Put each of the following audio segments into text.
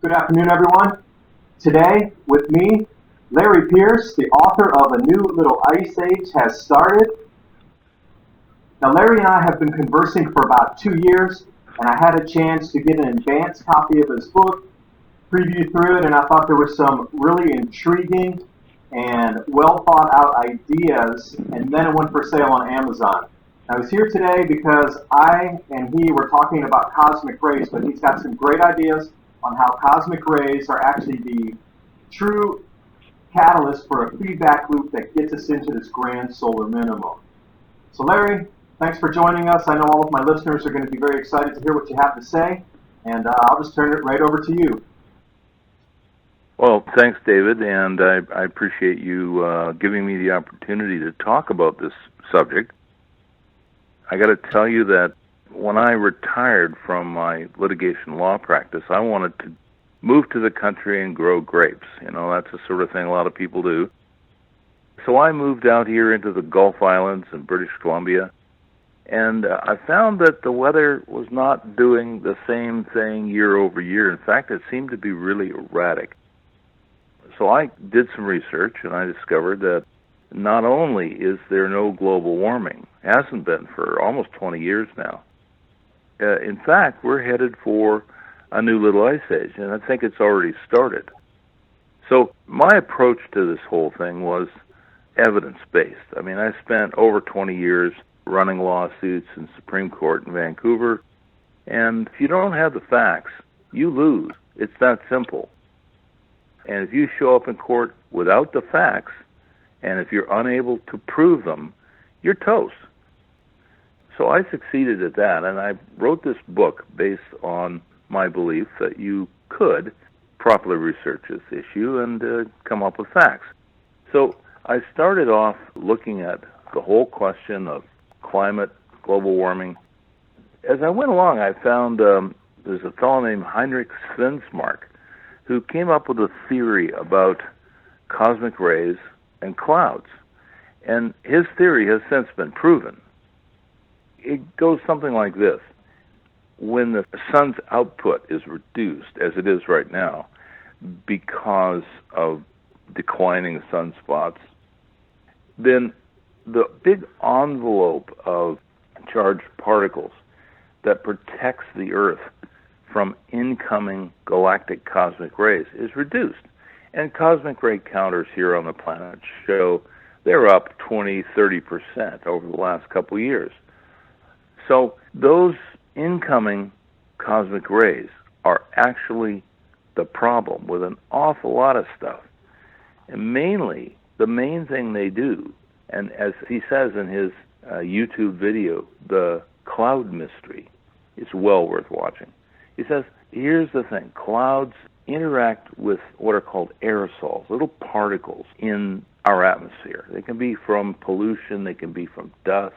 Good afternoon, everyone. Today, with me, Larry Pierce, the author of A New Little Ice Age Has Started. Now, Larry and I have been conversing for about 2 years, and I had a chance to get an advanced copy of his book, preview through it, and I thought there were some really intriguing and well-thought-out ideas, and then it went for sale on Amazon. Now, he's here today because I and he were talking about cosmic rays, but he's got some great ideas on how cosmic rays are actually the true catalyst for a feedback loop that gets us into this grand solar minimum. So Larry, thanks for joining us. I know all of my listeners are going to be very excited to hear what you have to say, and I'll just turn it right over to you. Well, thanks, David, and I appreciate you giving me the opportunity to talk about this subject. I got to tell you that when I retired from my litigation law practice, I wanted to move to the country and grow grapes. You know, that's the sort of thing a lot of people do. So I moved out here into the Gulf Islands in British Columbia, and I found that the weather was not doing the same thing year over year. In fact, it seemed to be really erratic. So I did some research, and I discovered that not only is there no global warming, hasn't been for almost 20 years now, in fact, we're headed for a new little ice age, and I think it's already started. So my approach to this whole thing was evidence-based. I mean, I spent over 20 years running lawsuits in Supreme Court in Vancouver, and if you don't have the facts, you lose. It's that simple. And if you show up in court without the facts, and if you're unable to prove them, you're toast. So I succeeded at that, and I wrote this book based on my belief that you could properly research this issue and come up with facts. So I started off looking at the whole question of climate, global warming. As I went along, I found there's a fellow named Heinrich Svensmark who came up with a theory about cosmic rays and clouds. And his theory has since been proven. It goes something like this. When the sun's output is reduced, as it is right now, because of declining sunspots, then the big envelope of charged particles that protects the Earth from incoming galactic cosmic rays is reduced. And cosmic ray counters here on the planet show they're up 20, 30% over the last couple of years. So those incoming cosmic rays are actually the problem with an awful lot of stuff. And mainly, the main thing they do, and as he says in his YouTube video, the cloud mystery, is well worth watching. He says, here's the thing, clouds interact with what are called aerosols, little particles in our atmosphere. They can be from pollution, they can be from dust.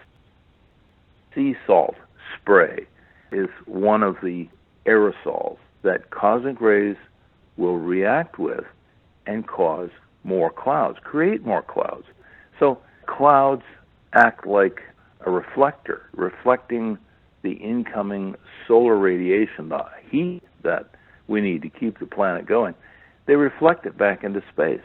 Sea salt spray is one of the aerosols that cosmic rays will react with and cause more clouds, create more clouds. So clouds act like a reflector, reflecting the incoming solar radiation, the heat that we need to keep the planet going. They reflect it back into space.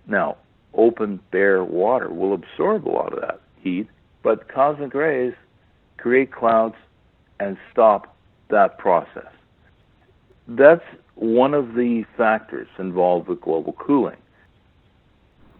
Now, open, bare water will absorb a lot of that heat, but cosmic rays create clouds and stop that process. That's one of the factors involved with global cooling.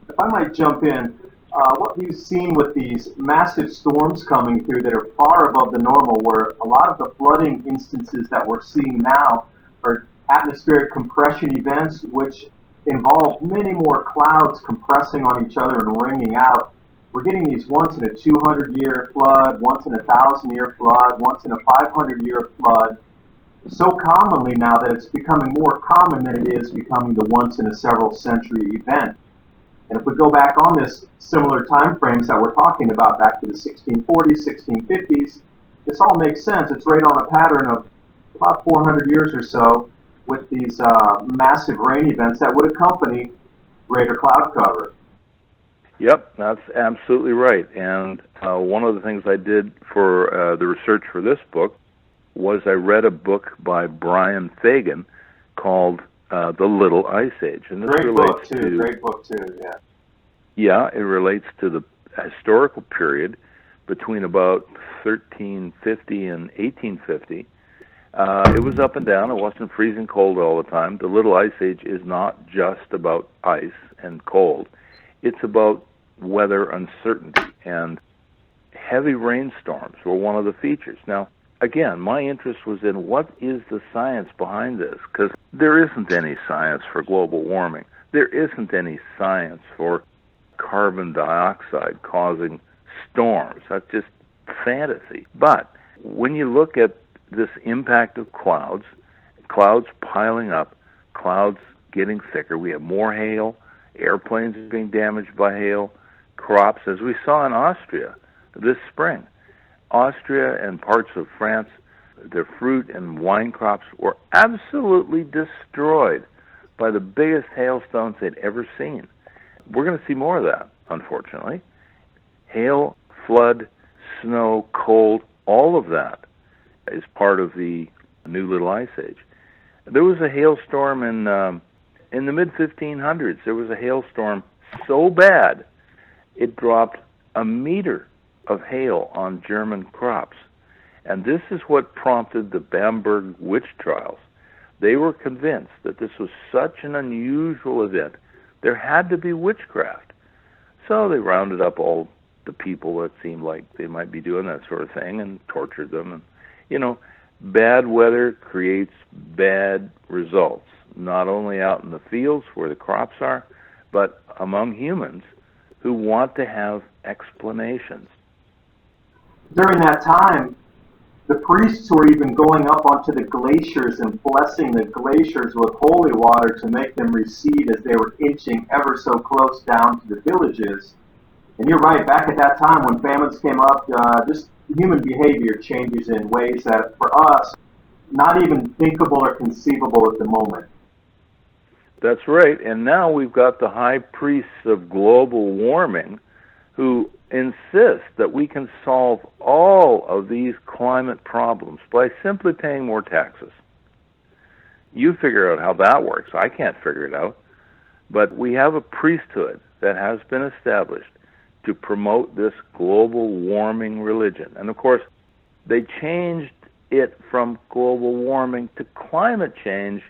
If I might jump in, what we've seen with these massive storms coming through that are far above the normal, where a lot of the flooding instances that we're seeing now are atmospheric compression events, which involve many more clouds compressing on each other and ringing out. We're getting these once in a 200-year flood, once in a 1,000-year flood, once in a 500-year flood, so commonly now that it's becoming more common than it is becoming the once in a several century event. And if we go back on this similar time frames that we're talking about, back to the 1640s, 1650s, this all makes sense. It's right on a pattern of about 400 years or so with these massive rain events that would accompany greater cloud cover. Yep, that's absolutely right. And one of the things I did for the research for this book was I read a book by Brian Fagan called The Little Ice Age. And this relates to... Great book, too, yeah. Yeah, it relates to the historical period between about 1350 and 1850. It was up and down. It wasn't freezing cold all the time. The Little Ice Age is not just about ice and cold. It's about weather uncertainty, and heavy rainstorms were one of the features. Now, again, my interest was in what is the science behind this, because there isn't any science for global warming. There isn't any science for carbon dioxide causing storms. That's just fantasy. But when you look at this impact of clouds piling up, clouds getting thicker, we have more hail, airplanes are being damaged by hail, crops, as we saw in Austria this spring. Austria and parts of France, their fruit and wine crops were absolutely destroyed by the biggest hailstones they'd ever seen. We're going to see more of that, unfortunately. Hail, flood, snow, cold, all of that is part of the new Little Ice Age. There was a hailstorm in the mid-1500s. There was a hailstorm so bad it dropped a meter of hail on German crops. And this is what prompted the Bamberg witch trials. They were convinced that this was such an unusual event, there had to be witchcraft. So they rounded up all the people that seemed like they might be doing that sort of thing and tortured them. And, bad weather creates bad results, not only out in the fields where the crops are, but among humans who want to have explanations. During that time, the priests were even going up onto the glaciers and blessing the glaciers with holy water to make them recede as they were inching ever so close down to the villages. And you're right, back at that time when famines came up, just human behavior changes in ways that, for us, not even thinkable or conceivable at the moment. That's right, and now we've got the high priests of global warming who insist that we can solve all of these climate problems by simply paying more taxes. You figure out how that works. I can't figure it out. But we have a priesthood that has been established to promote this global warming religion. And of course, they changed it from global warming to climate change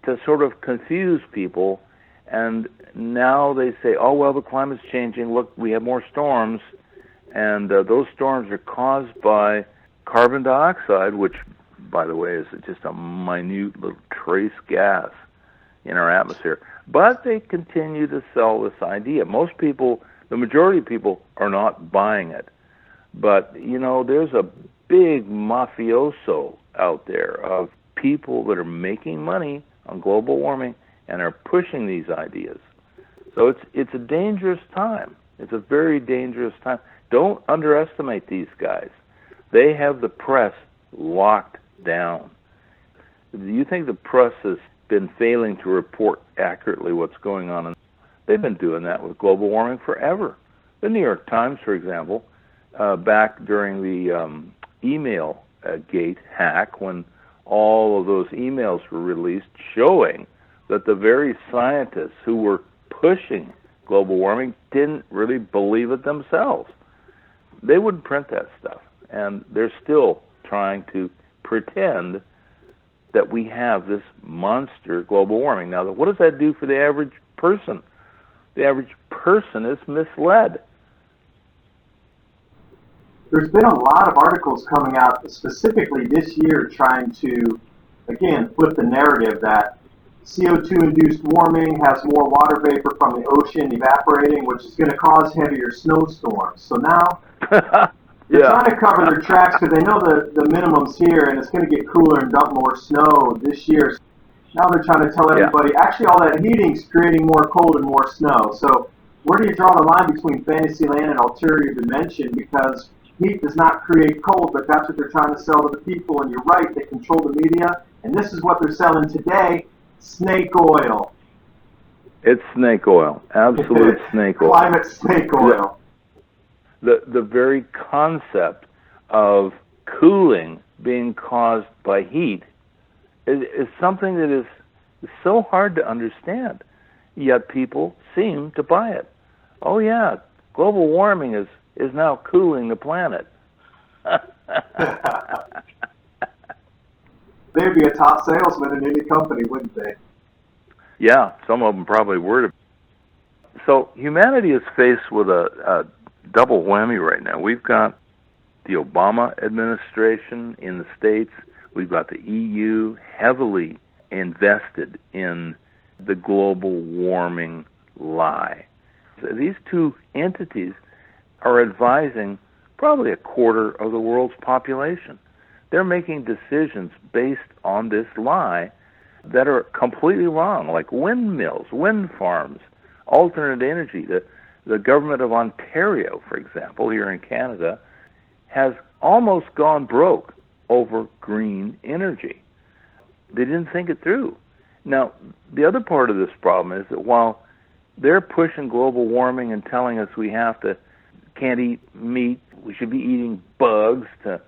to sort of confuse people. And now they say, oh, well, the climate's changing. Look, we have more storms. And those storms are caused by carbon dioxide, which, by the way, is just a minute little trace gas in our atmosphere. But they continue to sell this idea. Most people, the majority of people, are not buying it. But, there's a big mafioso out there of people that are making money on global warming and are pushing these ideas. So it's a dangerous time. It's a very dangerous time. Don't underestimate these guys. They have the press locked down. Do you think the press has been failing to report accurately what's going on? They've been doing that with global warming forever. The New York Times, for example, back during the email gate hack, when all of those emails were released showing that the very scientists who were pushing global warming didn't really believe it themselves. They wouldn't print that stuff, and they're still trying to pretend that we have this monster global warming. Now, what does that do for the average person? The average person is misled. There's been a lot of articles coming out specifically this year trying to, again, flip the narrative that CO2-induced warming has more water vapor from the ocean evaporating, which is going to cause heavier snowstorms. So now they're trying to cover their tracks because they know the minimum's here and it's going to get cooler and dump more snow this year. Now they're trying to tell everybody, actually all that heating's creating more cold and more snow. So where do you draw the line between Fantasyland and ulterior dimension? Because heat does not create cold, but that's what they're trying to sell to the people. And you're right, they control the media. And this is what they're selling today, snake oil. It's snake oil, absolute snake oil. Climate snake oil. The very concept of cooling being caused by heat is something that is It's so hard to understand, yet people seem to buy it. Oh yeah, global warming is now cooling the planet. They'd be a top salesman in any company, wouldn't they? Yeah, some of them probably were. So humanity is faced with a double whammy right now. We've got the Obama administration in the States. We've got the EU heavily invested in the global warming lie. So these two entities are advising probably a quarter of the world's population. They're making decisions based on this lie that are completely wrong, like windmills, wind farms, alternate energy. The government of Ontario, for example, here in Canada, has almost gone broke over green energy. They didn't think it through. Now, the other part of this problem is that while they're pushing global warming and telling us we can't eat meat, we should be eating bugs to,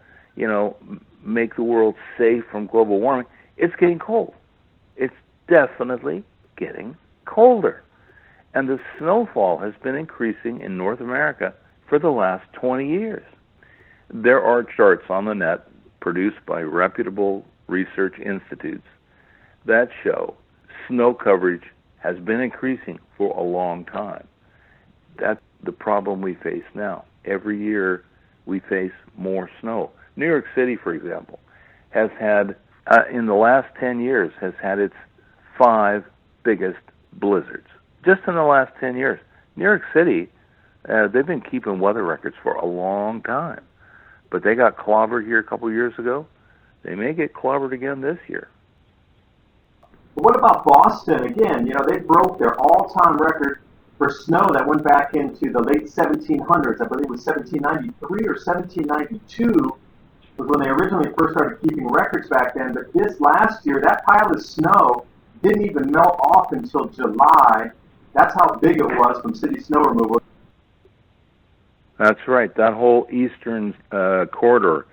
make the world safe from global warming, it's getting cold. It's definitely getting colder. And the snowfall has been increasing in North America for the last 20 years. There are charts on the net produced by reputable research institutes that show snow coverage has been increasing for a long time. That's the problem we face now. Every year we face more snow. New York City, for example, has had, in the last 10 years, has had its 5 biggest blizzards. Just in the last 10 years. New York City, they've been keeping weather records for a long time. But they got clobbered here a couple years ago. They may get clobbered again this year. What about Boston? Again, they broke their all-time record for snow that went back into the late 1700s. I believe it was 1793 or 1792 was when they originally first started keeping records back then. But this last year, that pile of snow didn't even melt off until July. That's how big it was from city snow removal. That's right. That whole eastern corridor,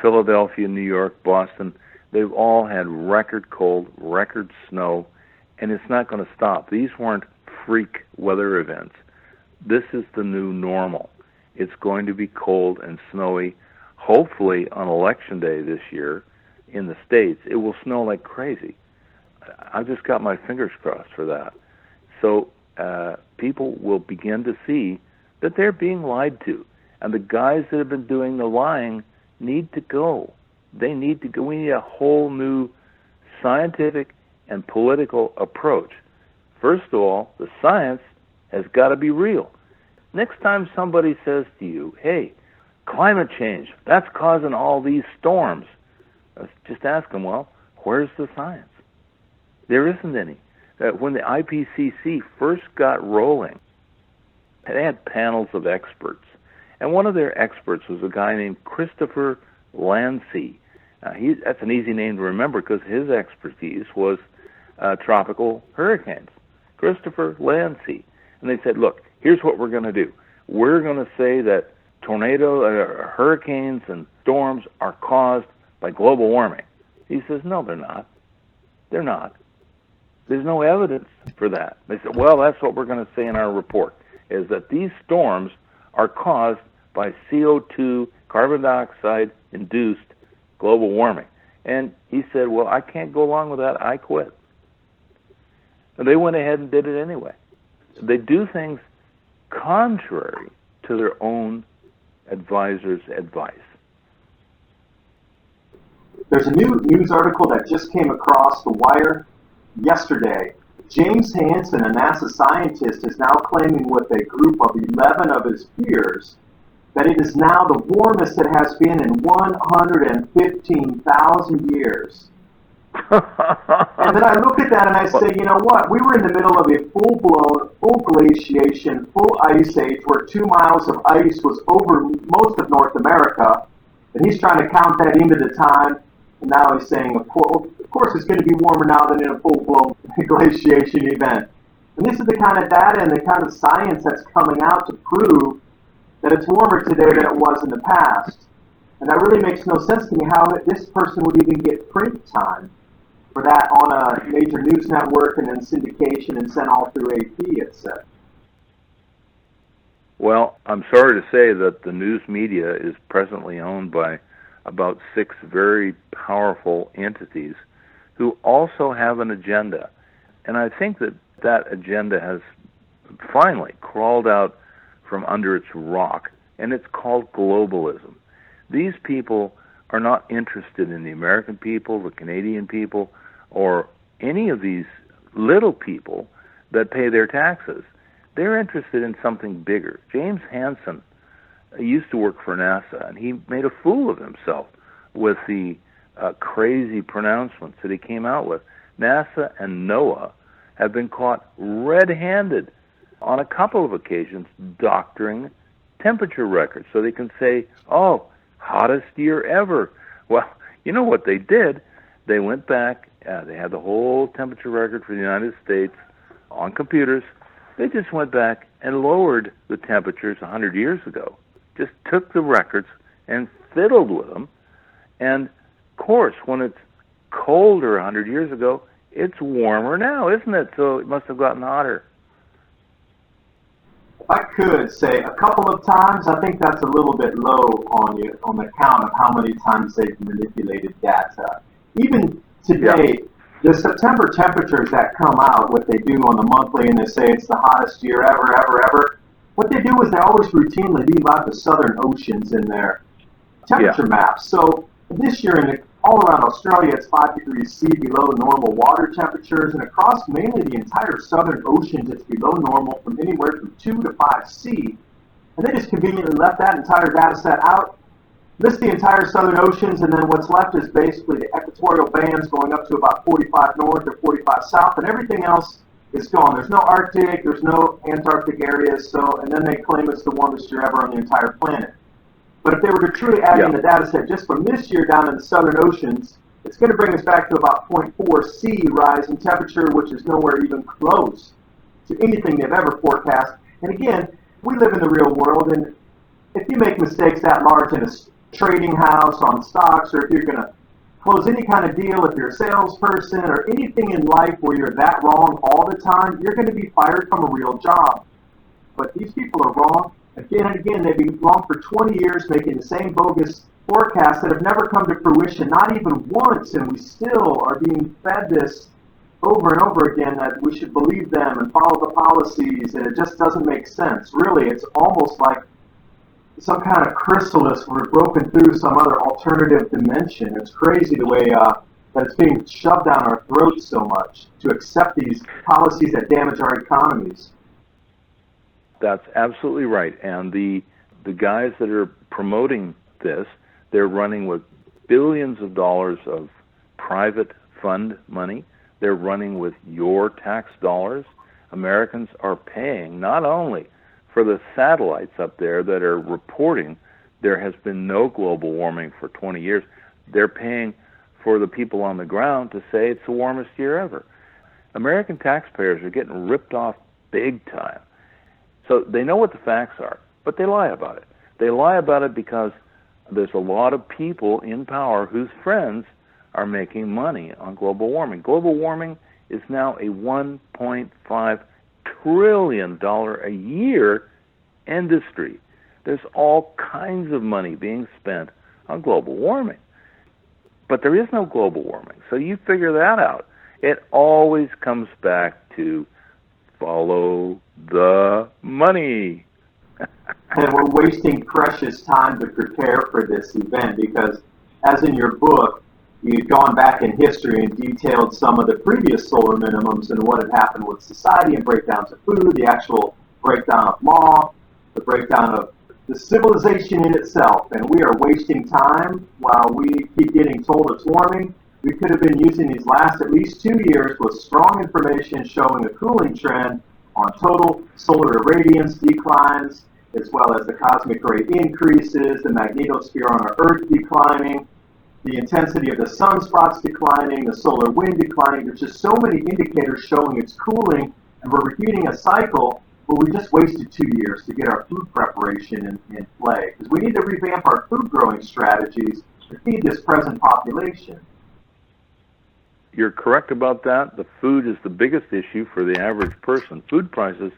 Philadelphia, New York, Boston, they've all had record cold, record snow, and it's not going to stop. These weren't freak weather events. This is the new normal. It's going to be cold and snowy. Hopefully on Election Day this year in the States, it will snow like crazy. I've just got my fingers crossed for that. So people will begin to see that they're being lied to. And the guys that have been doing the lying need to go. They need to go. We need a whole new scientific and political approach. First of all, the science has got to be real. Next time somebody says to you, hey, climate change, that's causing all these storms, just ask them, well, where's the science? There isn't any. When the IPCC first got rolling, they had panels of experts. And one of their experts was a guy named Christopher Landsea. That's an easy name to remember because his expertise was tropical hurricanes. Christopher Landsea. And they said, look, here's what we're going to do. We're going to say that hurricanes and storms are caused by global warming. He says, no, they're not. They're not. There's no evidence for that. They said, well, that's what we're going to say in our report, is that these storms are caused by CO2, carbon dioxide-induced global warming. And he said, well, I can't go along with that. I quit. And they went ahead and did it anyway. They do things contrary to their own advisors' advice. There's a new news article that just came across the wire yesterday. James Hansen, a NASA scientist, is now claiming with a group of 11 of his peers that it is now the warmest it has been in 115,000 years. And then I look at that and I say, you know what? We were in the middle of a full-blown, full glaciation, full ice age where 2 miles of ice was over most of North America. And he's trying to count that into the time. And now he's saying, of course it's going to be warmer now than in a full-blown glaciation event. And this is the kind of data and the kind of science that's coming out to prove that it's warmer today than it was in the past. And that really makes no sense to me how this person would even get print time. for that on a major news network and then syndication and sent all through AP, it said. Well, I'm sorry to say that the news media is presently owned by about 6 very powerful entities who also have an agenda. And I think that that agenda has finally crawled out from under its rock, and it's called globalism. These people are not interested in the American people, the Canadian people, or any of these little people that pay their taxes. They're interested in something bigger. James Hansen used to work for NASA, and he made a fool of himself with the crazy pronouncements that he came out with. NASA and NOAA have been caught red-handed on a couple of occasions doctoring temperature records so they can say, oh, hottest year ever. Well, you know what they did? They went back, they had the whole temperature record for the United States on computers. They just went back and lowered the temperatures 100 years ago, just took the records and fiddled with them. And, of course, when it's colder 100 years ago, it's warmer now, isn't it? So it must have gotten hotter. If I could say a couple of times, I think that's a little bit low on you on the count of how many times they've manipulated data. Even today, the September temperatures that come out, what they do on the monthly, and they say it's the hottest year ever, what they do is they always routinely leave out the southern oceans in their temperature maps. So this year, all around Australia, it's 5 degrees C below normal water temperatures, and across mainly the entire southern oceans, it's below normal from anywhere from 2 to 5 C. And they just conveniently left that entire data set out, list the entire southern oceans, and then what's left is basically the equatorial bands going up to about 45 north or 45 south, and everything else is gone. There's no Arctic, there's no Antarctic areas, and then they claim it's the warmest year ever on the entire planet. But if they were to truly add in the data set just from this year down in the southern oceans, it's going to bring us back to about 0.4 C rise in temperature, which is nowhere even close to anything they've ever forecast. And again, we live in the real world, and if you make mistakes that large in a trading house on stocks, or if you're going to close any kind of deal, if you're a salesperson, or anything in life where you're that wrong all the time, you're going to be fired from a real job. But these people are wrong. Again and again, they've been wrong for 20 years, making the same bogus forecasts that have never come to fruition, not even once, and we still are being fed this over and over again that we should believe them and follow the policies, and it just doesn't make sense. Really, it's almost like some kind of chrysalis we're broken through some other alternative dimension. It's crazy the way that it's being shoved down our throats so much to accept these policies that damage our economies. That's absolutely right. And the guys that are promoting this, they're running with billions of dollars of private fund money. They're running with your tax dollars. Americans are paying not only for the satellites up there that are reporting there has been no global warming for 20 years, they're paying for the people on the ground to say it's the warmest year ever. American taxpayers are getting ripped off big time. So they know what the facts are, but they lie about it. They lie about it because there's a lot of people in power whose friends are making money on global warming. Global warming is now a $1.5 trillion a year industry. There's all kinds of money being spent on global warming. But there is no global warming, so you figure that out. It always comes back to follow the money. And we're wasting precious time to prepare for this event because, as in your book, you've gone back in history and detailed some of the previous solar minimums and what had happened with society and breakdowns of food, the actual breakdown of law, the breakdown of the civilization in itself. And we are wasting time while we keep getting told it's warming. We could have been using these last at least 2 years with strong information showing a cooling trend on total solar irradiance declines, as well as the cosmic ray increases, the magnetosphere on our Earth declining, the intensity of the sunspots declining, the solar wind declining. There's just so many indicators showing it's cooling, and we're repeating a cycle, but we just wasted 2 years to get our food preparation in play, because we need to revamp our food growing strategies to feed this present population. you're correct about that. The food is the biggest issue for the average person. Food prices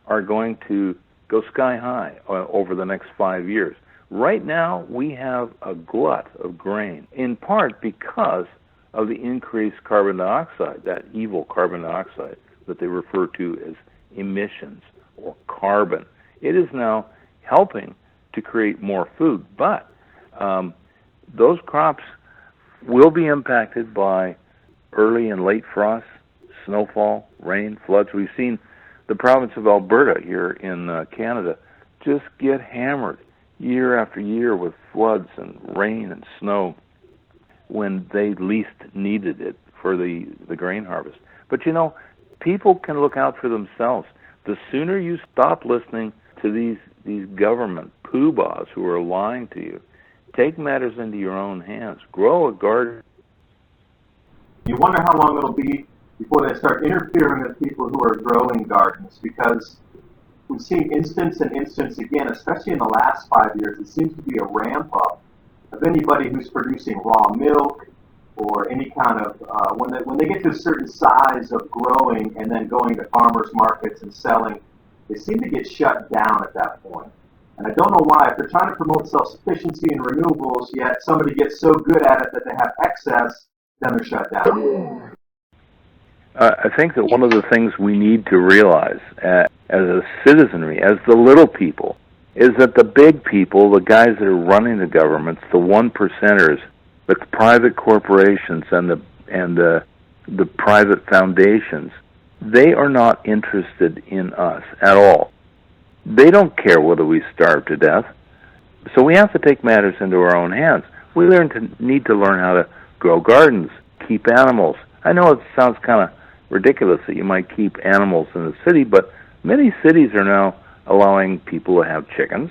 are going to go sky high over the next 5 years. Right now, we have a glut of grain, in part because of the increased carbon dioxide, that evil carbon dioxide that they refer to as emissions or carbon. It is now helping to create more food, but those crops will be impacted by early and late frosts, snowfall, rain, floods. We've seen the province of Alberta here in Canada just get hammered year after year with floods and rain and snow when they least needed it for the grain harvest. But you know, people can look out for themselves. The sooner you stop listening to these government poobahs who are lying to you, take matters into your own hands. Grow a garden. You wonder how long it'll be before they start interfering with people who are growing gardens, because we've seen instance again, especially in the last 5 years. It seems to be a ramp up of anybody who's producing raw milk or any kind of when they get to a certain size of growing and then going to farmers markets and selling, they seem to get shut down at that point. And I don't know why. If they're trying to promote self-sufficiency and renewables, yet somebody gets so good at it that they have excess, then they're shut down. I think that one of the things we need to realize as a citizenry, as the little people, is that the big people, the guys that are running the governments, the 1%ers, the private corporations and the private foundations, they are not interested in us at all. They don't care whether we starve to death. So we have to take matters into our own hands. We need to learn how to grow gardens, keep animals. I know it sounds kind of ridiculous that you might keep animals in the city, but many cities are now allowing people to have chickens.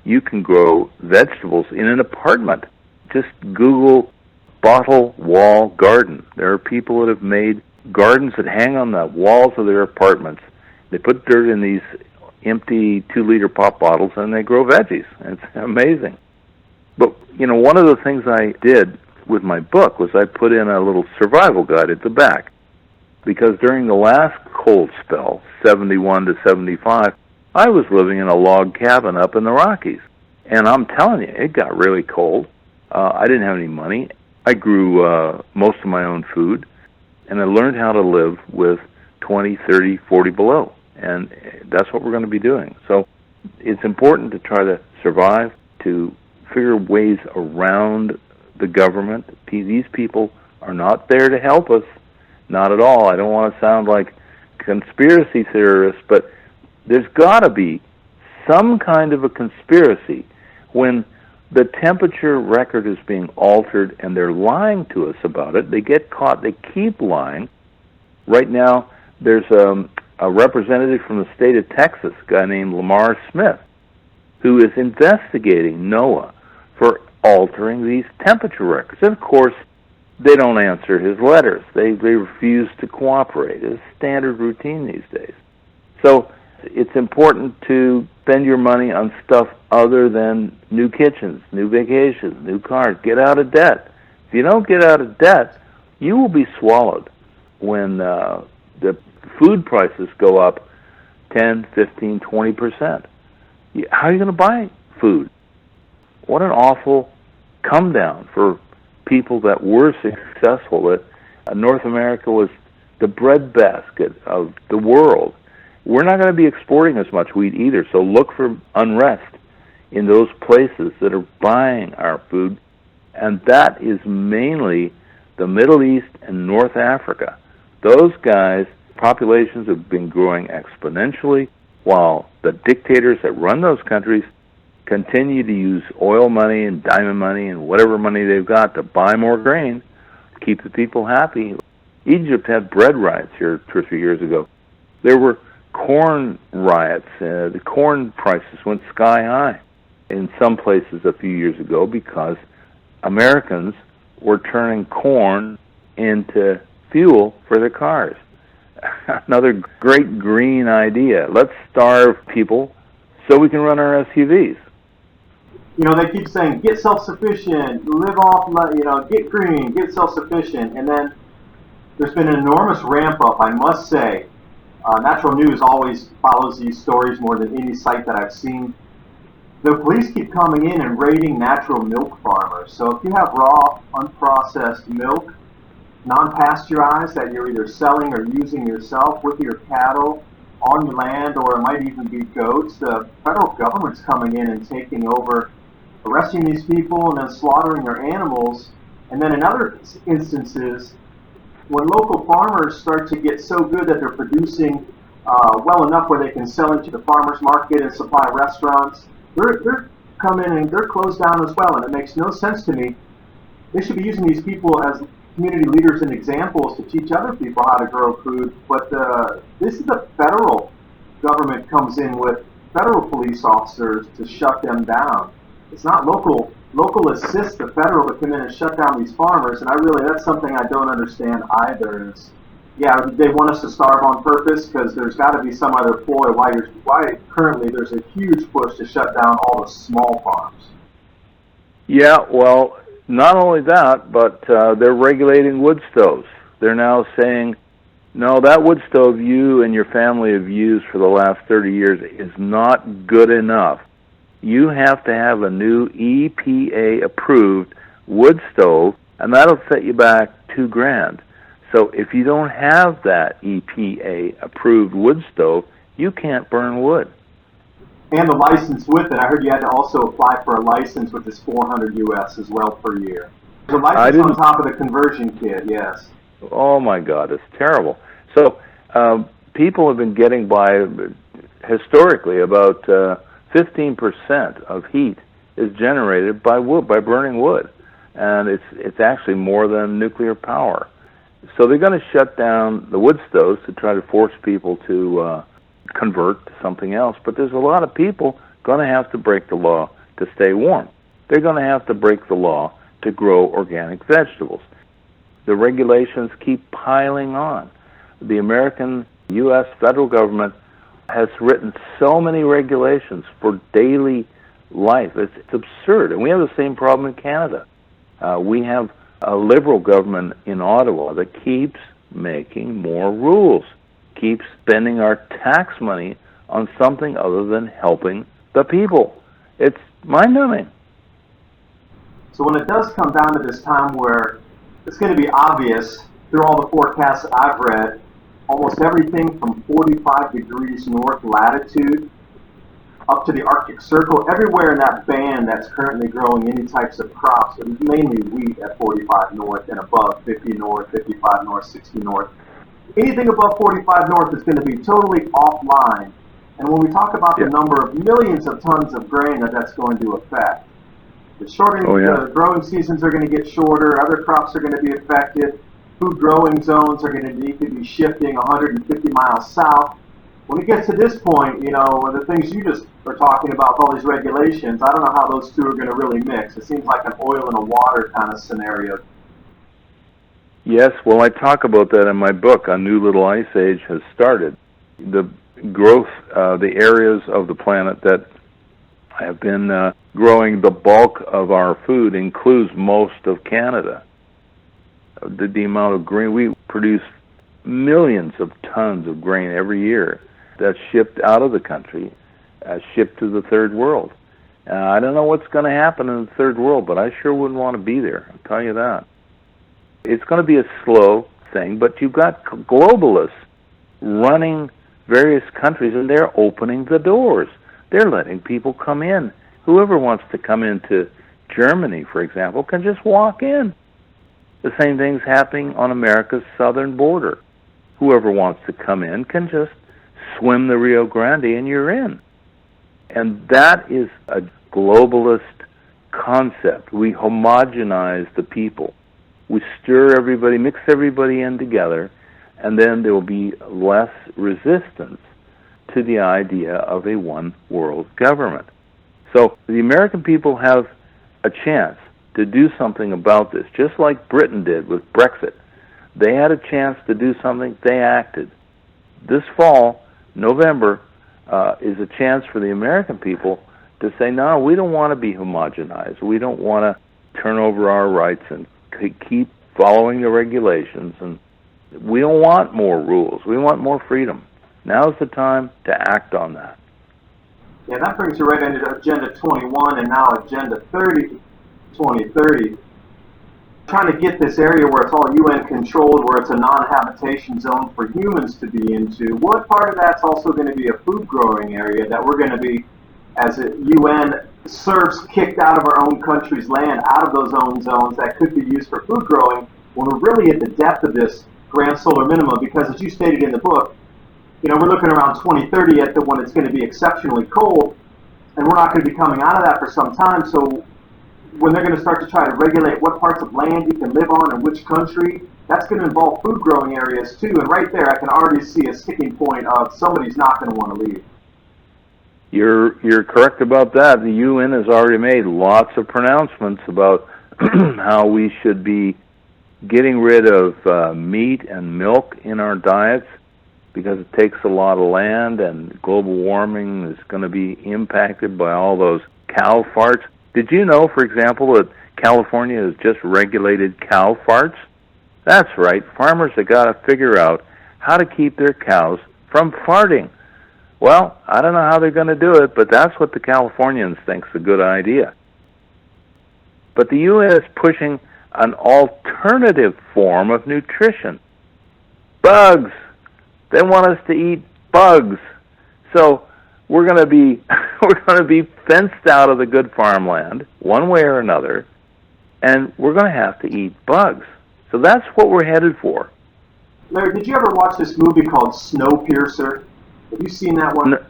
You can grow vegetables in an apartment. Just Google bottle wall garden. There are people that have made gardens that hang on the walls of their apartments. They put dirt in these empty 2-liter pop bottles and they grow veggies. It's amazing. But, you know, one of the things I did with my book was I put in a little survival guide at the back. Because during the last cold spell, 71 to 75, I was living in a log cabin up in the Rockies. And I'm telling you, it got really cold. I didn't have any money. I grew most of my own food. And I learned how to live with 20, 30, 40 below. And that's what we're going to be doing. So it's important to try to survive, to figure ways around the government. These people are not there to help us. Not at all. I don't want to sound like conspiracy theorists, but there's got to be some kind of a conspiracy when the temperature record is being altered and they're lying to us about it. They get caught. They keep lying. Right now, there's a representative from the state of Texas, a guy named Lamar Smith, who is investigating NOAA for altering these temperature records. And of course, they don't answer his letters. They refuse to cooperate. It's standard routine these days. So it's important to spend your money on stuff other than new kitchens, new vacations, new cars. Get out of debt. If you don't get out of debt, you will be swallowed when the food prices go up 10, 15, 20%. How are you going to buy food? What an awful come down for people that were successful. That North America was the breadbasket of the world. We're not going to be exporting as much wheat either, so look for unrest in those places that are buying our food, and that is mainly the Middle East and North Africa. Those guys, populations have been growing exponentially, while the dictators that run those countries continue to use oil money and diamond money and whatever money they've got to buy more grain, keep the people happy. Egypt had bread riots here 2 or 3 years ago. There were corn riots. The corn prices went sky high in some places a few years ago because Americans were turning corn into fuel for their cars. Another great green idea. Let's starve people so we can run our SUVs. You know, they keep saying, get self-sufficient, live off, you know, get green, get self-sufficient. And then there's been an enormous ramp up, I must say. Natural News always follows these stories more than any site that I've seen. The police keep coming in and raiding natural milk farmers. So if you have raw, unprocessed milk, non-pasteurized, that you're either selling or using yourself with your cattle on your land, or it might even be goats, the federal government's coming in and taking over, arresting these people and then slaughtering their animals. And then in other instances, when local farmers start to get so good that they're producing well enough where they can sell into the farmers market and supply restaurants, they're come in and they're closed down as well. And it makes no sense to me. They should be using these people as community leaders and examples to teach other people how to grow food. But this is the federal government comes in with federal police officers to shut them down. It's not local assist the federal to come in and shut down these farmers. And that's something I don't understand either. It's, yeah, they want us to starve on purpose because there's got to be some other ploy why currently there's a huge push to shut down all the small farms. Yeah, well, not only that, but they're regulating wood stoves. They're now saying, no, that wood stove you and your family have used for the last 30 years is not good enough. You have to have a new EPA-approved wood stove, and that'll set you back $2,000. So if you don't have that EPA-approved wood stove, you can't burn wood. And the license with it. I heard you had to also apply for a license, which is $400 US as well per year. The license on top of the conversion kit, yes. Oh my God, it's terrible. So people have been getting by historically about 15% of heat is generated by wood, by burning wood, and it's actually more than nuclear power. So they're going to shut down the wood stoves to try to force people to convert to something else. But there's a lot of people going to have to break the law to stay warm. They're going to have to break the law to grow organic vegetables. The regulations keep piling on. The American U.S. federal government has written so many regulations for daily life. It's absurd. And we have the same problem in Canada. We have a liberal government in Ottawa that keeps making more rules, keeps spending our tax money on something other than helping the people. It's mind-numbing. So when it does come down to this time where it's going to be obvious through all the forecasts that I've read, almost everything from 45 degrees north latitude up to the Arctic Circle, everywhere in that band that's currently growing any types of crops, but mainly wheat at 45 north and above, 50 north, 55 north, 60 north. Anything above 45 north is going to be totally offline. And when we talk about the number of millions of tons of grain that's going to affect, the growing seasons are going to get shorter, other crops are going to be affected, food growing zones are going to need to be shifting 150 miles south. When it gets to this point, the things you just are talking about, all these regulations, I don't know how those two are going to really mix. It seems like an oil and a water kind of scenario. Yes, well, I talk about that in my book, A New Little Ice Age Has Started. The growth, the areas of the planet that have been growing the bulk of our food includes most of Canada. The amount of grain, we produce millions of tons of grain every year that's shipped out of the country, shipped to the third world. I don't know what's going to happen in the third world, but I sure wouldn't want to be there, I'll tell you that. It's going to be a slow thing, but you've got globalists running various countries, and they're opening the doors. They're letting people come in. Whoever wants to come into Germany, for example, can just walk in. The same thing's happening on America's southern border. Whoever wants to come in can just swim the Rio Grande and you're in. And that is a globalist concept. We homogenize the people. We stir everybody, mix everybody in together, and then there will be less resistance to the idea of a one-world government. So the American people have a chance to do something about this, just like Britain did with Brexit. They had a chance to do something, they acted. This fall, November, is a chance for the American people to say, no, we don't want to be homogenized. We don't want to turn over our rights and keep following the regulations and We don't want more rules. We want more freedom. Now's the time to act on that. Yeah, that brings you right into Agenda 21 and now Agenda 2030. Trying to get this area where it's all UN controlled, where it's a non-habitation zone for humans to be into. What part of that's also going to be a food growing area that we're going to be, as a UN serfs, kicked out of our own country's land, out of those own zones that could be used for food growing, when we're really at the depth of this grand solar minimum? Because as you stated in the book, we're looking around 2030 at when it's going to be exceptionally cold, and we're not going to be coming out of that for some time. So when they're going to start to try to regulate what parts of land you can live on in which country, that's going to involve food growing areas too. And right there, I can already see a sticking point of somebody's not going to want to leave. You're correct about that. The UN has already made lots of pronouncements about how we should be getting rid of meat and milk in our diets, because it takes a lot of land, and global warming is going to be impacted by all those cow farts. Did you know, for example, that California has just regulated cow farts? That's right. Farmers have got to figure out how to keep their cows from farting. Well, I don't know how they're going to do it, but that's what the Californians think's a good idea. But the UN is pushing an alternative form of nutrition. Bugs. They want us to eat bugs. So we're going to be fenced out of the good farmland one way or another, and we're going to have to eat bugs. So that's what we're headed for. Larry, did you ever watch this movie called Snowpiercer? Have you seen that one?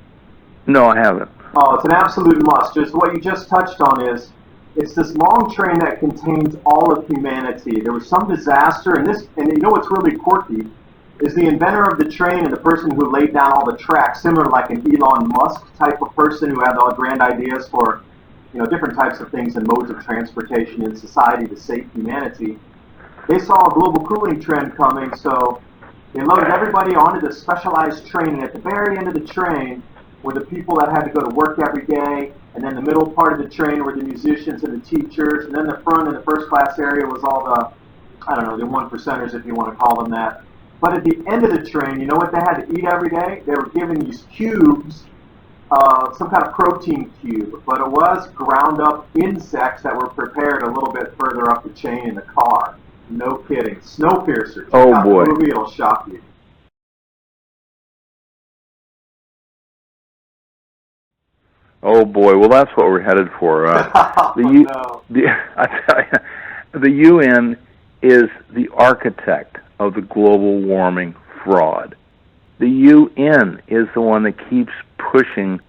No, I haven't. Oh, it's an absolute must. Just what you just touched on is, it's this long train that contains all of humanity. There was some disaster, and you know what's really quirky is the inventor of the train and the person who laid down all the tracks, similar like an Elon Musk type of person who had all grand ideas for, different types of things and modes of transportation in society to save humanity. They saw a global cooling trend coming, so they loaded everybody onto this specialized train, and at the very end of the train were the people that had to go to work every day, and then the middle part of the train were the musicians and the teachers, and then the front and the first class area was all the one percenters, if you want to call them that. But at the end of the train, you know what they had to eat every day? They were given these cubes, some kind of protein cube, but it was ground up insects that were prepared a little bit further up the chain in the car. No kidding. Snowpiercer. Oh boy. The movie, it'll shock you. Oh boy. Well, that's what we're headed for. I tell you, the UN is the architect of the global warming fraud. The UN is the one that keeps pushing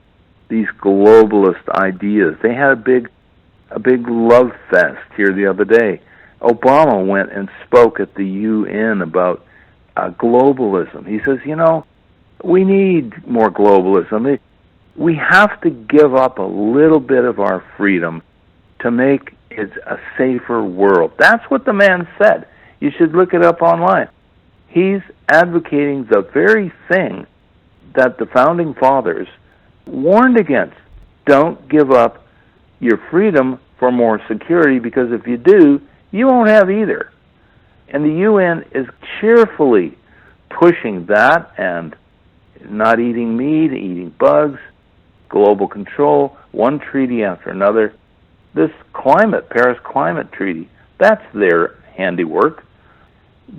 these globalist ideas. They had a big love fest here the other day. Obama went and spoke at the UN about globalism. He says, we need more globalism. We have to give up a little bit of our freedom to make it a safer world. That's what the man said. You should look it up online. He's advocating the very thing that the Founding Fathers warned against. Don't give up your freedom for more security, because if you do, you won't have either. And the UN is cheerfully pushing that, and not eating meat, eating bugs, global control, one treaty after another. This Paris Climate Treaty, that's their handiwork.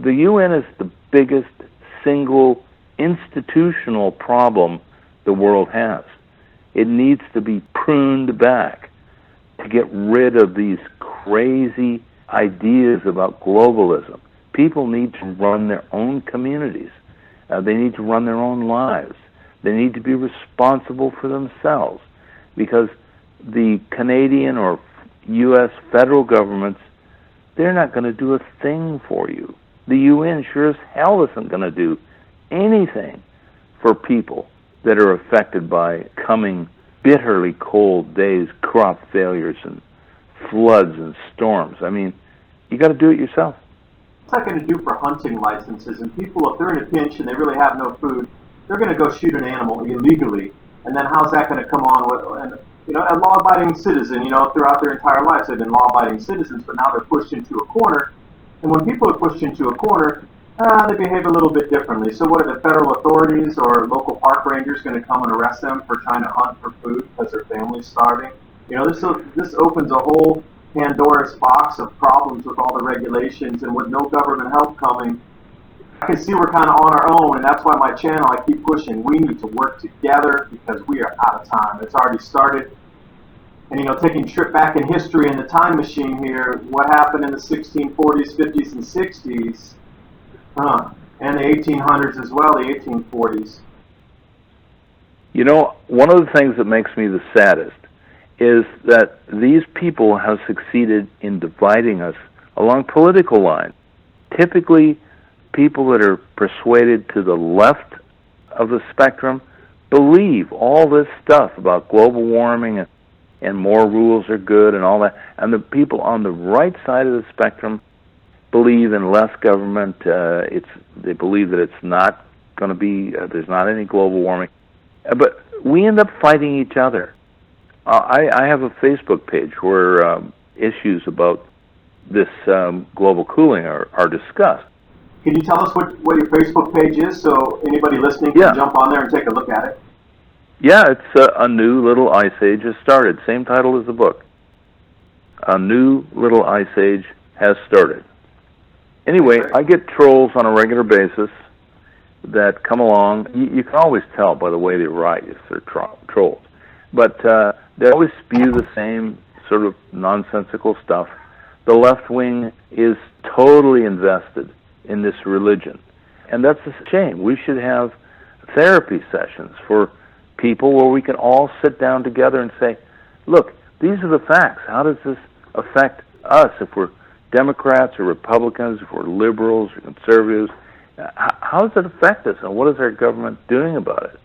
The UN is the biggest single institutional problem the world has. It needs to be pruned back to get rid of these crazy ideas about globalism. People need to run their own communities. They need to run their own lives. They need to be responsible for themselves, because the Canadian or U.S. federal governments, they're not going to do a thing for you. The UN sure as hell isn't going to do anything for people that are affected by coming bitterly cold days, crop failures, and floods and storms. I mean, you got to do it yourself. What's that going to do for hunting licenses? And people, if they're in a pinch and they really have no food, they're going to go shoot an animal illegally. And then how's that going to come on with, a law-abiding citizen, throughout their entire lives they've been law-abiding citizens, but now they're pushed into a corner. And when people are pushed into a corner, They behave a little bit differently. So what are the federal authorities or local park rangers going to come and arrest them for trying to hunt for food because their family's starving? You know, this opens a whole Pandora's box of problems with all the regulations, and with no government help coming, I can see we're kind of on our own, and that's why my channel, I keep pushing. We need to work together because we are out of time. It's already started. And, you know, taking a trip back in history in the time machine here, what happened in the 1640s, 50s, and 60s, and the 1800s as well, the 1840s. You know, one of the things that makes me the saddest is that these people have succeeded in dividing us along political lines. Typically, people that are persuaded to the left of the spectrum believe all this stuff about global warming and more rules are good and all that. And the people on the right side of the spectrum believe in less government. They believe that it's not going to be, there's not any global warming. But we end up fighting each other. I have a Facebook page where issues about this global cooling are discussed. Can you tell us what your Facebook page is so anybody listening can jump on there and take a look at it? Yeah, it's A New Little Ice Age Has Started. Same title as the book. A New Little Ice Age Has Started. Anyway, I get trolls on a regular basis that come along. You can always tell by the way they write if they're trolls. But they always spew the same sort of nonsensical stuff. The left wing is totally invested in this religion. And that's a shame. We should have therapy sessions for people where we can all sit down together and say, look, these are the facts. How does this affect us if we're Democrats or Republicans, if we're liberals or conservatives? How does it affect us, and what is our government doing about it?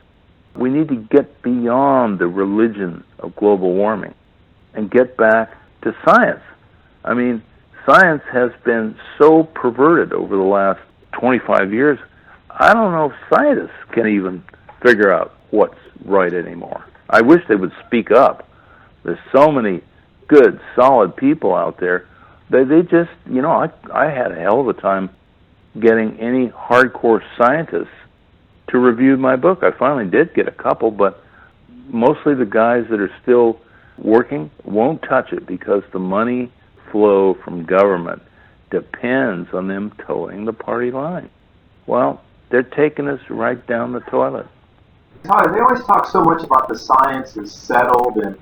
We need to get beyond the religion of global warming and get back to science. I mean, science has been so perverted over the last 25 years, I don't know if scientists can even figure out what's right anymore. I wish they would speak up. There's so many good, solid people out there. They just, you know, I had a hell of a time getting any hardcore scientists to review my book. I finally did get a couple, but mostly the guys that are still working won't touch it because the money flow from government depends on them towing the party line. Well, they're taking us right down the toilet. Todd, they always talk so much about the science is settled, and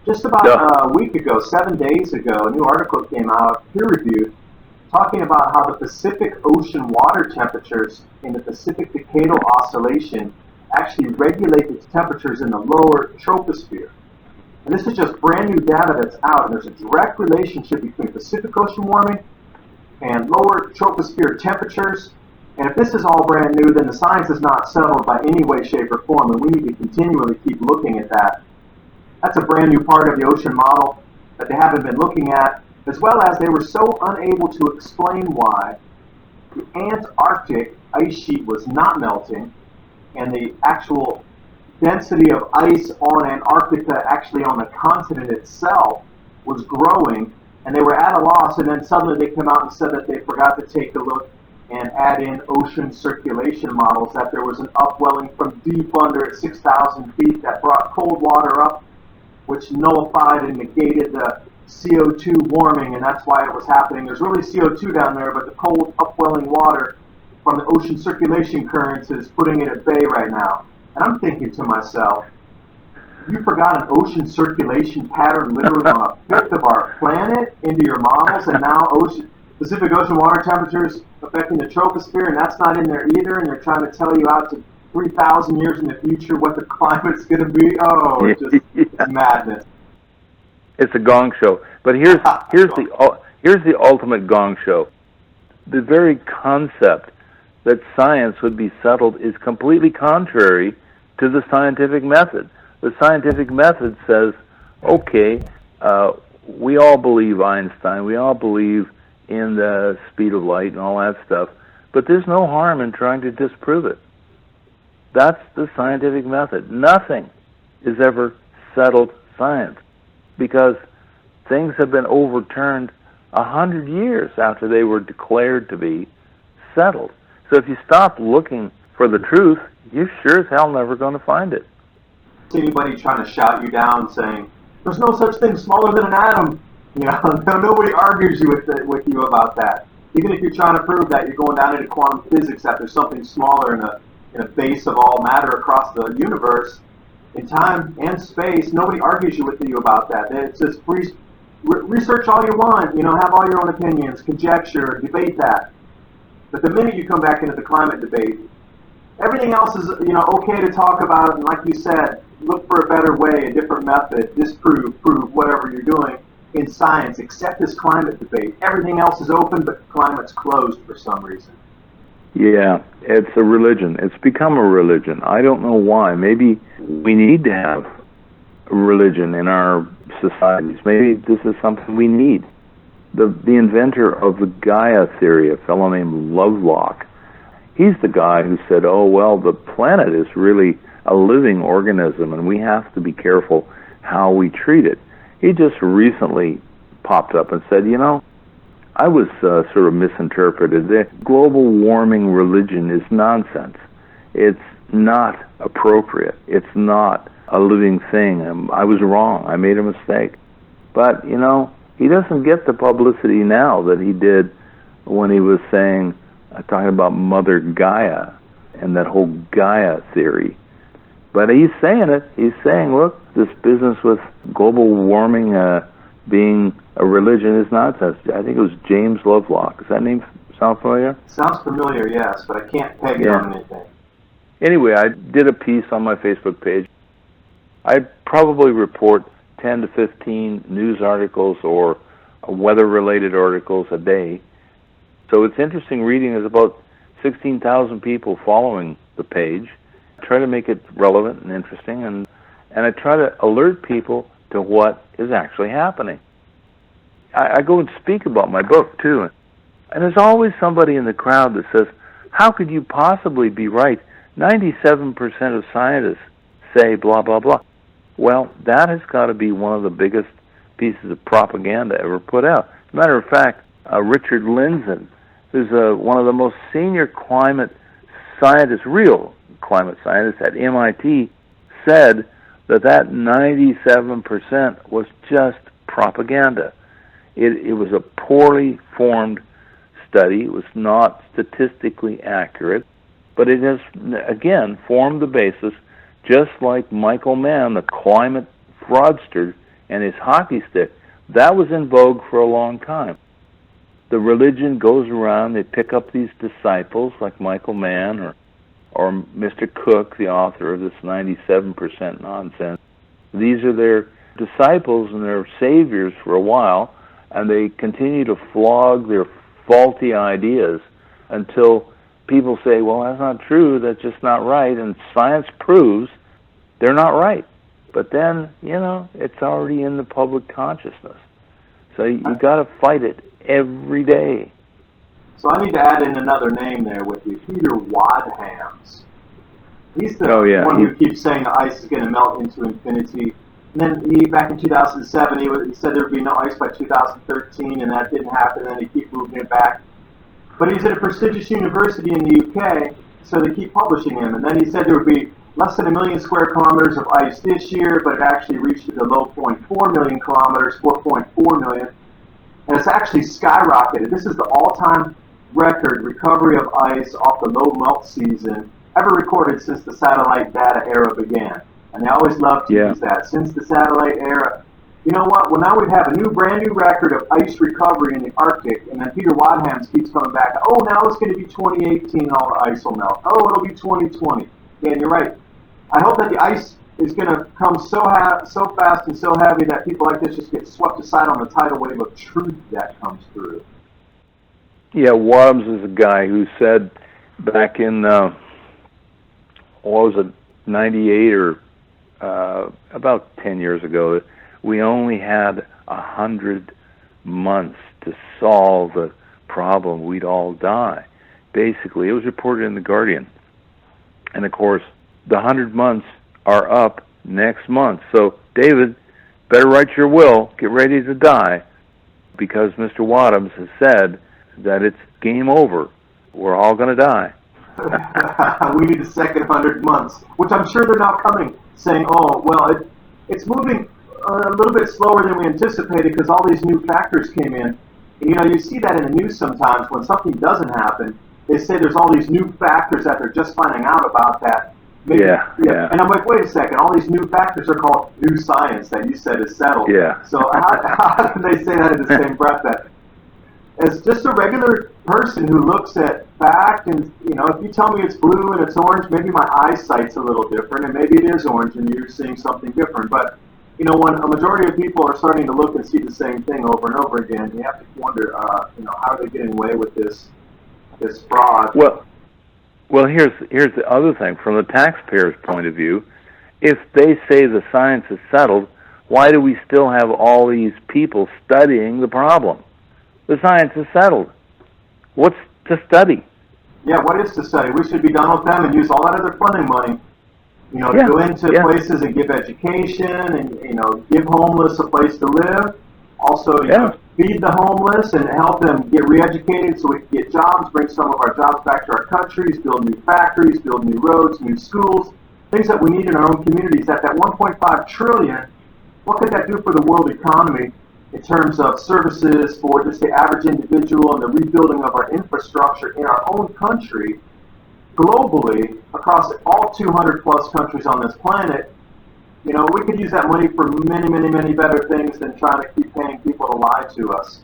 just about a week ago, 7 days ago, a new article came out, peer-reviewed, talking about how the Pacific Ocean water temperatures in the Pacific Decadal Oscillation actually regulate its temperatures in the lower troposphere. And this is just brand new data that's out, and there's a direct relationship between Pacific Ocean warming and lower troposphere temperatures. And if this is all brand new, then the science is not settled by any way, shape, or form, and we need to continually keep looking at that. That's a brand new part of the ocean model that they haven't been looking at, as well as they were so unable to explain why the Antarctic ice sheet was not melting and the actual density of ice on Antarctica, actually on the continent itself, was growing, and they were at a loss, and then suddenly they came out and said that they forgot to take a look and add in ocean circulation models, that there was an upwelling from deep under at 6,000 feet that brought cold water up, which nullified and negated the CO2 warming, and that's why it was happening. There's really CO2 down there, but the cold upwelling water from the ocean circulation currents is putting it at bay right now. And I'm thinking to myself, you forgot an ocean circulation pattern literally on a fifth of our planet into your models, and now Pacific Ocean water temperatures affecting the troposphere, and that's not in there either, and they're trying to tell you out to 3,000 years in the future what the climate's going to be. Oh, it's just it's madness. It's a gong show. But here's the ultimate gong show. The very concept that science would be settled is completely contrary to the scientific method. The scientific method says, okay, we all believe Einstein, we all believe in the speed of light and all that stuff, but there's no harm in trying to disprove it. That's the scientific method. Nothing is ever settled science, because things have been overturned 100 years after they were declared to be settled. So if you stop looking for the truth, you're sure as hell never going to find it. Anybody trying to shout you down saying, there's no such thing smaller than an atom. Nobody argues with you about that. Even if you're trying to prove that you're going down into quantum physics, that there's something smaller in a base of all matter across the universe, in time and space, nobody argues with you about that. It says research all you want, have all your own opinions, conjecture, debate that. But the minute you come back into the climate debate, everything else is, okay to talk about, and like you said, look for a better way, a different method, disprove, prove, whatever you're doing in science, except this climate debate. Everything else is open, but climate's closed for some reason. Yeah, it's a religion. It's become a religion. I don't know why. Maybe we need to have a religion in our societies. Maybe this is something we need. The inventor of the Gaia theory, a fellow named Lovelock, he's the guy who said, oh, well, the planet is really a living organism, and we have to be careful how we treat it. He just recently popped up and said, I was sort of misinterpreted. The global warming religion is nonsense. It's not appropriate. It's not a living thing. I was wrong. I made a mistake. But, he doesn't get the publicity now that he did when he was talking about Mother Gaia and that whole Gaia theory. But he's saying it. He's saying, look, this business with global warming being a religion is nonsense. I think it was James Lovelock. Does that name sound familiar? Sounds familiar, yes, but I can't peg it on anything. Anyway, I did a piece on my Facebook page. I probably report 10 to 15 news articles or weather-related articles a day. So it's interesting reading. There's about 16,000 people following the page. I try to make it relevant and interesting, and I try to alert people to what is actually happening. I go and speak about my book, too. And there's always somebody in the crowd that says, how could you possibly be right? 97% of scientists say blah, blah, blah. Well, that has got to be one of the biggest pieces of propaganda ever put out. As a matter of fact, Richard Lindzen, who's one of the most senior climate scientists, real climate scientists at MIT, said that 97% was just propaganda. It was a poorly formed study. It was not statistically accurate, but it has, again, formed the basis, just like Michael Mann, the climate fraudster, and his hockey stick. That was in vogue for a long time. The religion goes around, they pick up these disciples like Michael Mann or Mr. Cook, the author of this 97% nonsense. These are their disciples and their saviors for a while, and they continue to flog their faulty ideas until people say, well, that's not true, that's just not right, and science proves they're not right. But then, it's already in the public consciousness. So you got to fight it every day. So I need to add in another name there with you, Peter Wadhams. He's the one who keeps saying the ice is going to melt into infinity. And then back in 2007, he said there would be no ice by 2013, and that didn't happen, and they keep moving it back. But he's at a prestigious university in the UK, so they keep publishing him. And then he said there would be less than 1 million square kilometers of ice this year, but it actually reached the low point 4 million kilometers, 4.4 million. And it's actually skyrocketed. This is the all-time record recovery of ice off the low melt season ever recorded since the satellite data era began. And they always love to use that. Since the satellite era. You know what? Well, now we have a brand new record of ice recovery in the Arctic, and then Peter Wadhams keeps coming back. Oh, now it's going to be 2018, all the ice will melt. Oh, it'll be 2020. Yeah, and you're right. I hope that the ice is going to come so fast and so heavy that people like this just get swept aside on the tidal wave of truth that comes through. Yeah, Wadhams is a guy who said back in, 98 or about 10 years ago, that we only had 100 months to solve the problem. We'd all die. Basically, it was reported in The Guardian. And, of course, the 100 months are up next month. So, David, better write your will. Get ready to die, because Mr. Wadhams has said that it's game over. We're all going to die. We need a second 100 months, which I'm sure they're now coming, saying, oh, well, it's moving a little bit slower than we anticipated because all these new factors came in. And, you see that in the news sometimes when something doesn't happen. They say there's all these new factors that they're just finding out about that. Maybe, Yeah. And I'm like, wait a second, all these new factors are called new science that you said is settled. Yeah. So how can they say that in the same breath? That as just a regular person who looks at fact, and if you tell me it's blue and it's orange, maybe my eyesight's a little different, and maybe it is orange and you're seeing something different. But when a majority of people are starting to look and see the same thing over and over again, you have to wonder, how are they getting away with this fraud? Well, here's the other thing. From the taxpayer's point of view, if they say the science is settled, why do we still have all these people studying the problem? The science is settled. What's to study? Yeah, what is to study? We should be done with them and use all that other funding money, to go into places and give education and, give homeless a place to live. Also, feed the homeless and help them get re-educated so we can get jobs, bring some of our jobs back to our countries, build new factories, build new roads, new schools, things that we need in our own communities. That $1.5 trillion, what could that do for the world economy in terms of services for just the average individual and the rebuilding of our infrastructure in our own country, globally, across all 200 plus countries on this planet? We could use that money for many, many, many better things than trying to keep paying people to lie to us.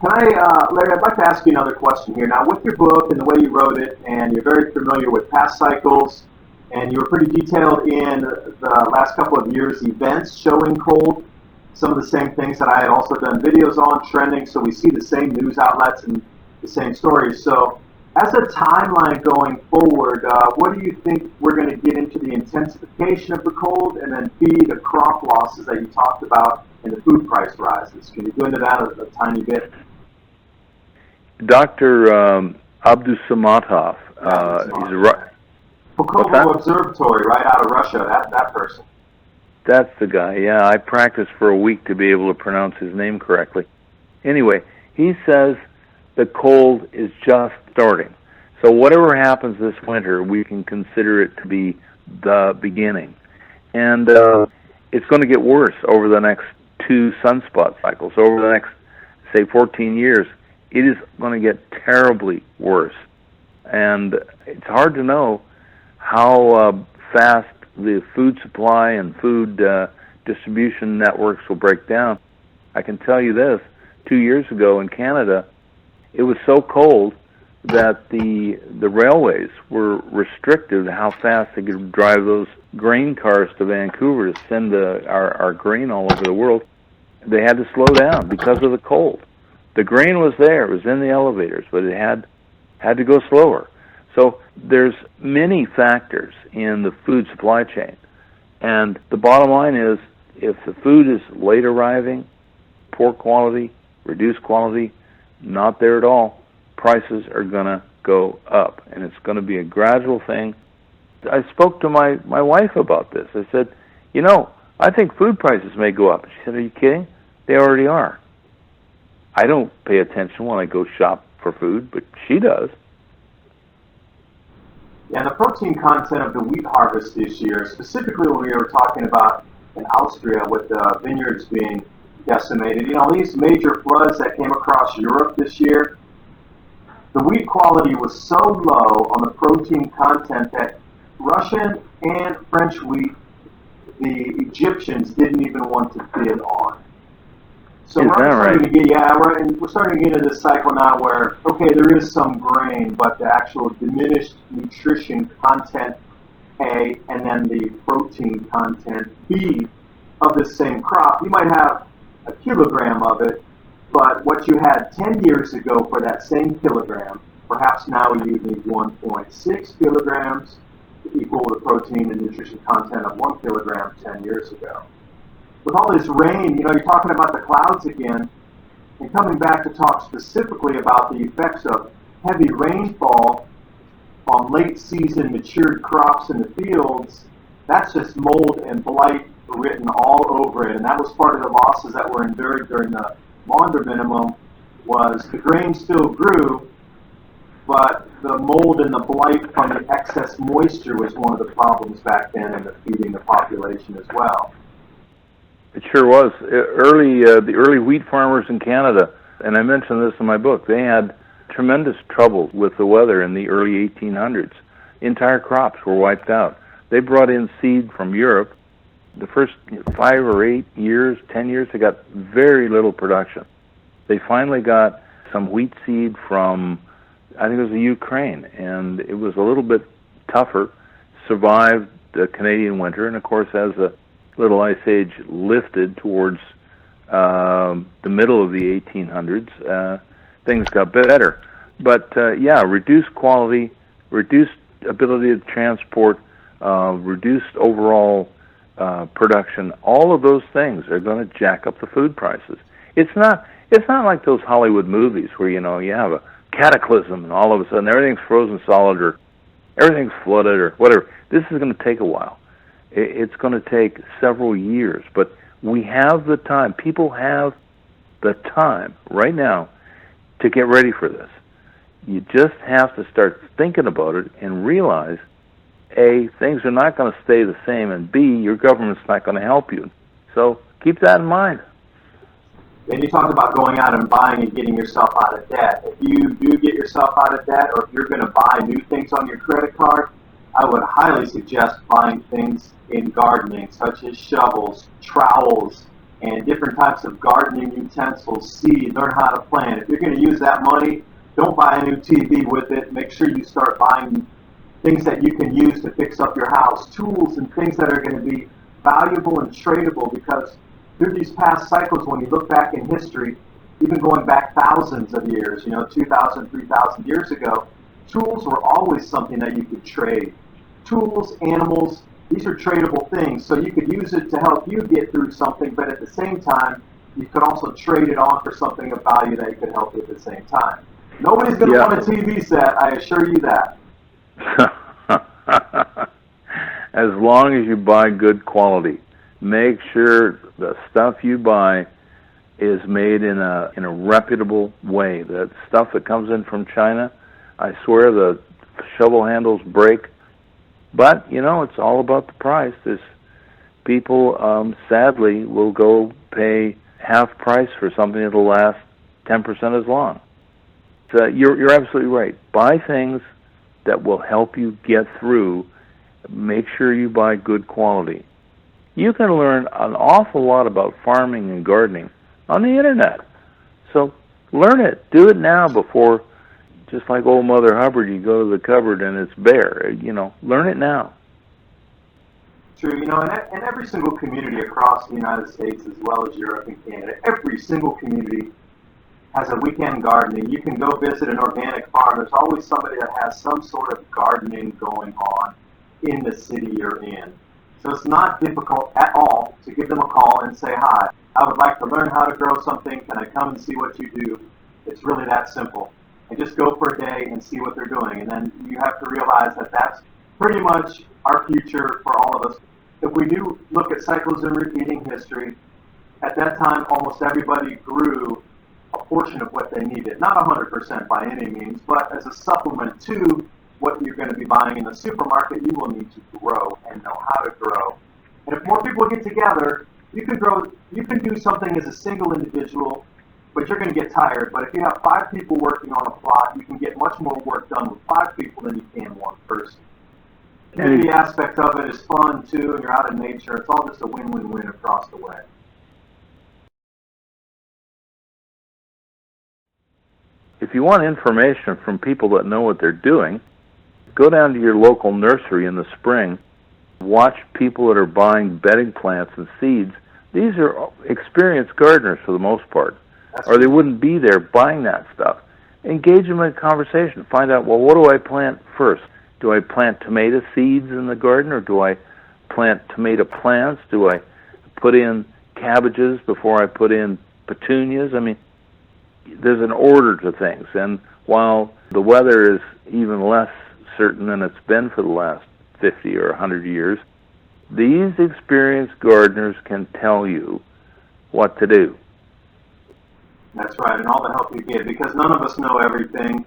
Larry, I'd like to ask you another question here. Now, with your book and the way you wrote it, and you're very familiar with past cycles, and you were pretty detailed in the last couple of years' events showing cold, some of the same things that I had also done videos on, trending, so we see the same news outlets and the same stories. So, as a timeline going forward, what do you think we're going to get into the intensification of the cold and then the crop losses that you talked about and the food price rises? Can you go into that a tiny bit? Dr. Abdusamatov, he's a Pukovo Observatory, right out of Russia, that person. That's the guy, yeah. I practiced for a week to be able to pronounce his name correctly. Anyway, he says the cold is just starting. So whatever happens this winter, we can consider it to be the beginning. And it's going to get worse over the next 2 sunspot cycles. Over the next, say, 14 years, it is going to get terribly worse. And it's hard to know how fast the food supply and food distribution networks will break down. I can tell you this, 2 years ago in Canada, it was so cold that the railways were restricted how fast they could drive those grain cars to Vancouver to send our grain all over the world. They had to slow down because of the cold. The grain was there, it was in the elevators, but it had to go slower. So there's many factors in the food supply chain. And the bottom line is, if the food is late arriving, poor quality, reduced quality, not there at all, prices are going to go up. And it's going to be a gradual thing. I spoke to my wife about this. I said, I think food prices may go up. She said, are you kidding? They already are. I don't pay attention when I go shop for food, but she does. Yeah, and the protein content of the wheat harvest this year, specifically when we were talking about in Austria with the vineyards being decimated, these major floods that came across Europe this year, the wheat quality was so low on the protein content that Russian and French wheat, the Egyptians didn't even want to bid on. So we're starting to get, we're starting to get into this cycle now where, okay, there is some grain, but the actual diminished nutrition content A and then the protein content B of the same crop, you might have a kilogram of it, but what you had 10 years ago for that same kilogram, perhaps now you need 1.6 kilograms to equal the protein and nutrition content of 1 kilogram 10 years ago. With all this rain, you're talking about the clouds again, and coming back to talk specifically about the effects of heavy rainfall on late season matured crops in the fields, that's just mold and blight written all over it. And that was part of the losses that were endured during the Maunder minimum, was the grain still grew, but the mold and the blight from the excess moisture was one of the problems back then in the feeding the population as well. It sure was. The early wheat farmers in Canada, and I mentioned this in my book, they had tremendous trouble with the weather in the early 1800s. Entire crops were wiped out. They brought in seed from Europe. The first 5 or 8 years, 10 years, they got very little production. They finally got some wheat seed from, I think it was the Ukraine, and it was a little bit tougher, survived the Canadian winter, and of course as the little ice age lifted towards the middle of the 1800s, things got better. But reduced quality, reduced ability to transport, reduced overall production, all of those things are going to jack up the food prices. It's not like those Hollywood movies where, you have a cataclysm and all of a sudden everything's frozen solid or everything's flooded or whatever. This is going to take a while. It's going to take several years, but we have the time. People have the time right now to get ready for this. You just have to start thinking about it and realize, A, things are not going to stay the same, and B, your government's not going to help you. So keep that in mind. And you talk about going out and buying and getting yourself out of debt. If you do get yourself out of debt, or if you're going to buy new things on your credit card, I would highly suggest buying things in gardening, such as shovels, trowels, and different types of gardening utensils, seed, learn how to plant. If you're going to use that money, don't buy a new TV with it. Make sure you start buying things that you can use to fix up your house, tools and things that are going to be valuable and tradable, because through these past cycles, when you look back in history, even going back thousands of years, 2,000, 3,000 years ago, tools were always something that you could trade. Tools, animals, these are tradable things, so you could use it to help you get through something, but at the same time, you could also trade it on for something of value that could help you at the same time. Nobody's going to want a TV set, I assure you that. As long as you buy good quality, make sure the stuff you buy is made in a reputable way. That stuff that comes in from China, I swear the shovel handles break. But, it's all about the price. There's people, sadly, will go pay half price for something that'll last 10% as long. So you're absolutely right. Buy things that will help you get through. Make sure you buy good quality. You can learn an awful lot about farming and gardening on the internet. So learn it. Do it now before, just like old Mother Hubbard, you go to the cupboard and it's bare. Learn it now. True. In every single community across the United States as well as Europe and Canada, every single community has a weekend gardening. You can go visit an organic farm. There's always somebody that has some sort of gardening going on in the city you're in. So it's not difficult at all to give them a call and say, hi, I would like to learn how to grow something. Can I come and see what you do? It's really that simple. And just go for a day and see what they're doing. And then you have to realize that that's pretty much our future for all of us. If we do look at cycles and repeating history, at that time almost everybody grew a portion of what they needed. Not 100% by any means, but as a supplement to what you're going to be buying in the supermarket, you will need to grow and know how to grow. And if more people get together, you can do something as a single individual, but you're going to get tired. But if you have 5 people working on a plot, you can get much more work done with 5 people than you can one person. The community aspect of it is fun too, and you're out in nature. It's all just a win-win-win across the way. If you want information from people that know what they're doing, go down to your local nursery in the spring, watch people that are buying bedding plants and seeds. These are experienced gardeners for the most part, or they wouldn't be there buying that stuff. Engage them in conversation. Find out, well, what do I plant first? Do I plant tomato seeds in the garden, or do I plant tomato plants? Do I put in cabbages before I put in petunias? I mean, there's an order to things, and while the weather is even less certain than it's been for the last 50 or 100 years, these experienced gardeners can tell you what to do. That's right, and all the help you get, because none of us know everything.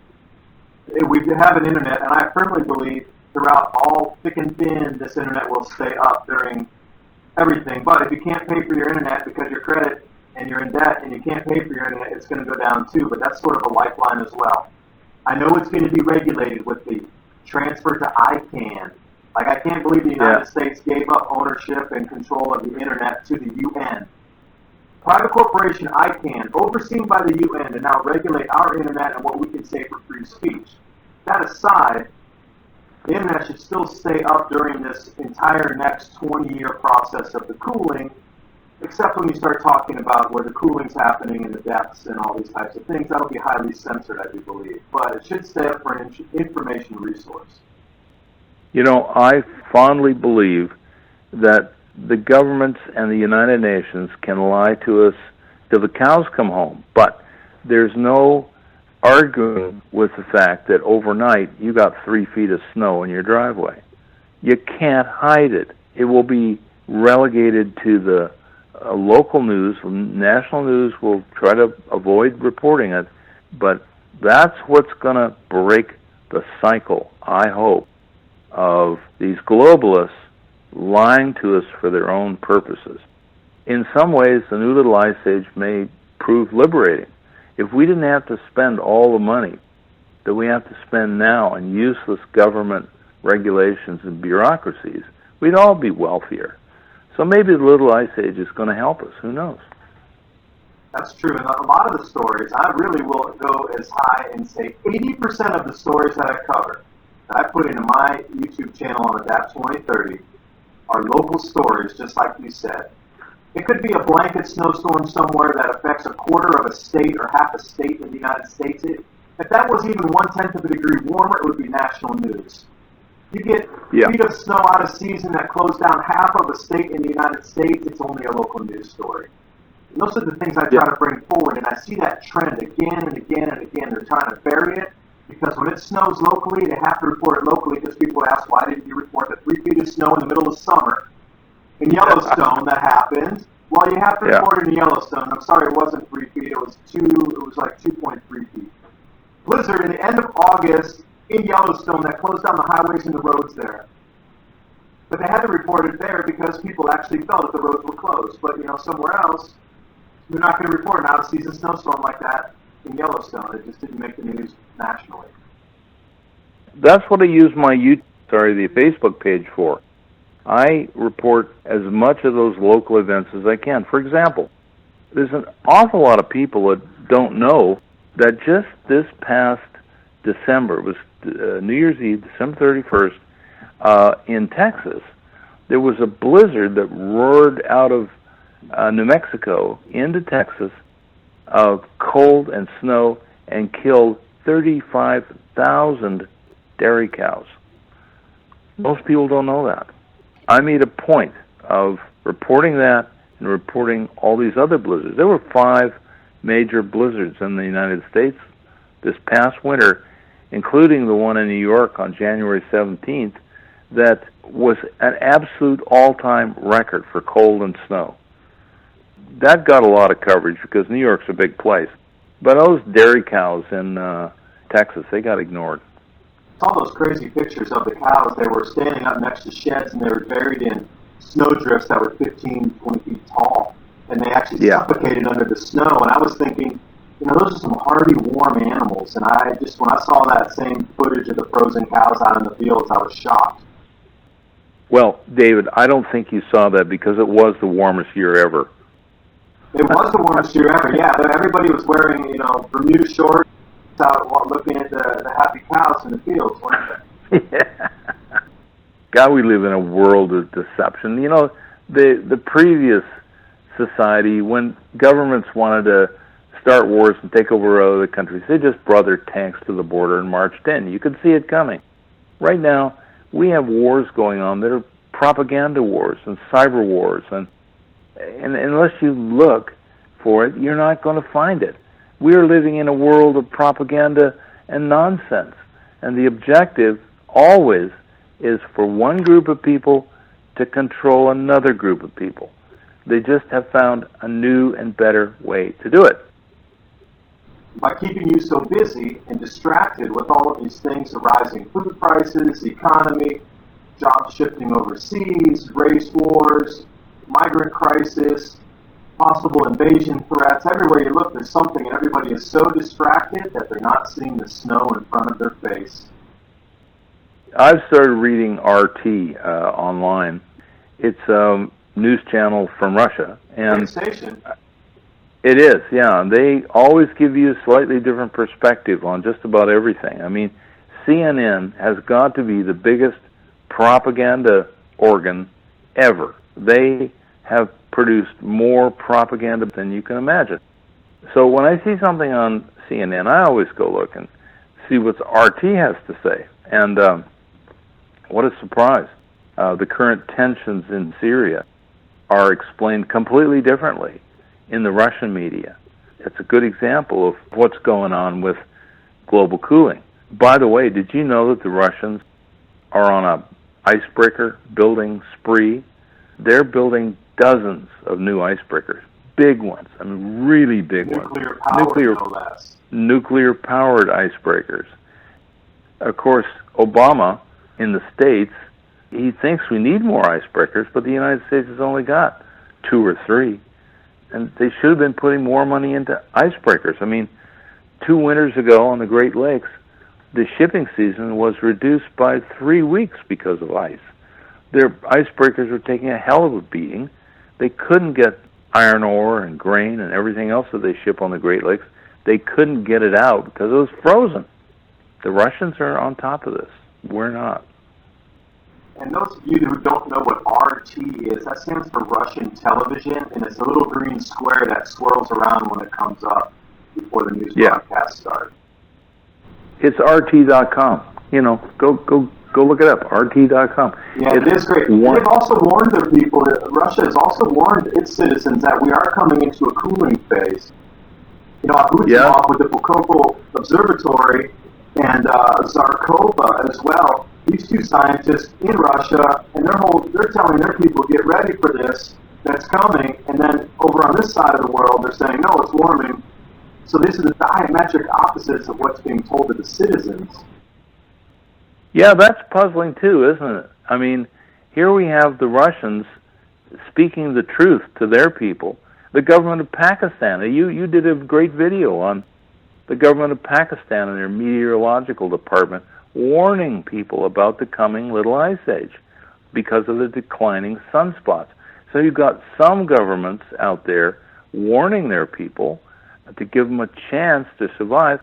We have an internet, and I firmly believe throughout all thick and thin, this internet will stay up during everything. But if you can't pay for your internet because your credit and you're in debt and you can't pay for your internet, it's going to go down too. But that's sort of a lifeline as well. I know it's going to be regulated with the transfer to ICANN. Like, I can't believe the United States gave up ownership and control of the internet to the UN. Private corporation ICANN, overseen by the UN, to now regulate our internet and what we can say for free speech. That aside, the internet should still stay up during this entire next 20-year process of the cooling, except when you start talking about where the cooling's happening in the depths and all these types of things. That'll be highly censored, I do believe. But it should stay up for an information resource. You know, I fondly believe that the governments and the United Nations can lie to us till the cows come home, but there's no arguing with the fact that overnight you got 3 feet of snow in your driveway. You can't hide it. It will be relegated to the local news. National news will try to avoid reporting it, but that's what's going to break the cycle, I hope, of these globalists lying to us for their own purposes. In some ways, the new little ice age may prove liberating. If we didn't have to spend all the money that we have to spend now on useless government regulations and bureaucracies, we'd all be wealthier. So maybe the little ice age is going to help us. Who knows? That's true. And a lot of the stories, I really will go as high and say 80% of the stories that I cover, that I put into my YouTube channel on ADAPT 2030, are local stories, just like you said. It could be a blanket snowstorm somewhere that affects a quarter of a state or half a state in the United States. If that was even 1/10 of a degree warmer, it would be national news. You get feet of snow out of season that closed down half of a state in the United States, it's only a local news story. And those are the things I try to bring forward, and I see that trend again and again and again. They're trying to bury it, because when it snows locally, they have to report it locally, because people ask, why didn't you report the 3 feet of snow in the middle of summer in Yellowstone that happened? Well, you have to report it in Yellowstone. I'm sorry, it wasn't 3 feet, it was like 2.3 feet. Blizzard in the end of August in Yellowstone that closed down the highways and the roads there. But they had to report it there because people actually felt that the roads were closed. But, somewhere else, you're not going to report an out-of-season snowstorm like that in Yellowstone. It just didn't make the news nationally. That's what I use my the Facebook page for. I report as much of those local events as I can. For example, there's an awful lot of people that don't know that just this past December, it was New Year's Eve, December 31st, in Texas, there was a blizzard that roared out of New Mexico into Texas, cold and snow, and killed 35,000 dairy cows. Most people don't know that. I made a point of reporting that and reporting all these other blizzards. There were 5 major blizzards in the United States this past winter, including the one in New York on January 17th, that was an absolute all-time record for cold and snow. That got a lot of coverage because New York's a big place. But those dairy cows in Texas, they got ignored. All those crazy pictures of the cows, they were standing up next to sheds and they were buried in snowdrifts that were 15, 20 feet tall. And they actually suffocated under the snow. And I was thinking, those are some hardy, warm animals. And when I saw that same footage of the frozen cows out in the fields, I was shocked. Well, David, I don't think you saw that because it was the warmest year ever. It was the warmest year ever, yeah. But everybody was wearing, Bermuda shorts out looking at the happy cows in the fields, weren't they? Yeah. God, we live in a world of deception. The previous society, when governments wanted to start wars and take over other countries, they just brought their tanks to the border and marched in. You could see it coming. Right now, we have wars going on that are propaganda wars and cyber wars, and unless you look for it, you're not going to find it. We are living in a world of propaganda and nonsense, and the objective always is for one group of people to control another group of people. They just have found a new and better way to do it. by keeping you so busy and distracted with all of these things, the rising food prices, the economy, jobs shifting overseas, race wars, migrant crisis, possible invasion threats. Everywhere you look, there's something, and everybody is so distracted that they're not seeing the snow in front of their face. I've started reading RT online. It's a news channel from Russia, and station. It is, yeah. They always give you a slightly different perspective on just about everything. I mean, CNN has got to be the biggest propaganda organ ever. They have produced more propaganda than you can imagine. So when I see something on CNN, I always go look and see what RT has to say. And what a surprise. The current tensions in Syria are explained completely differently in the Russian media. It's a good example of what's going on with global cooling. By the way, did you know that the Russians are on a icebreaker building spree? They're building dozens of new icebreakers, big ones. I mean, really big ones. Nuclear-powered icebreakers. Of course, Obama in the States, he thinks we need more icebreakers, but the United States has only got 2 or 3. And they should have been putting more money into icebreakers. I mean, 2 winters ago on the Great Lakes, the shipping season was reduced by 3 weeks because of ice. Their icebreakers were taking a hell of a beating. They couldn't get iron ore and grain and everything else that they ship on the Great Lakes. They couldn't get it out because it was frozen. The Russians are on top of this. We're not. And those of you who don't know what RT is, that stands for Russian television, and it's a little green square that swirls around when it comes up before the news broadcast starts. It's RT.com. You know, go look it up, RT.com. Yeah, it is great. They've also warned their people, Russia has also warned its citizens that we are coming into a cooling phase. You know, Abutinov with the Bukovo Observatory and Zarkova as well, these 2 scientists in Russia, and they're telling their people, get ready for this, that's coming, and then over on this side of the world, they're saying, no, it's warming. So these are the diametric opposites of what's being told to the citizens. Yeah, that's puzzling too, isn't it? I mean, here we have the Russians speaking the truth to their people. The government of Pakistan, you did a great video on the government of Pakistan and their meteorological department warning people about the coming little ice age because of the declining sunspots. So you've got some governments out there warning their people to give them a chance to survive,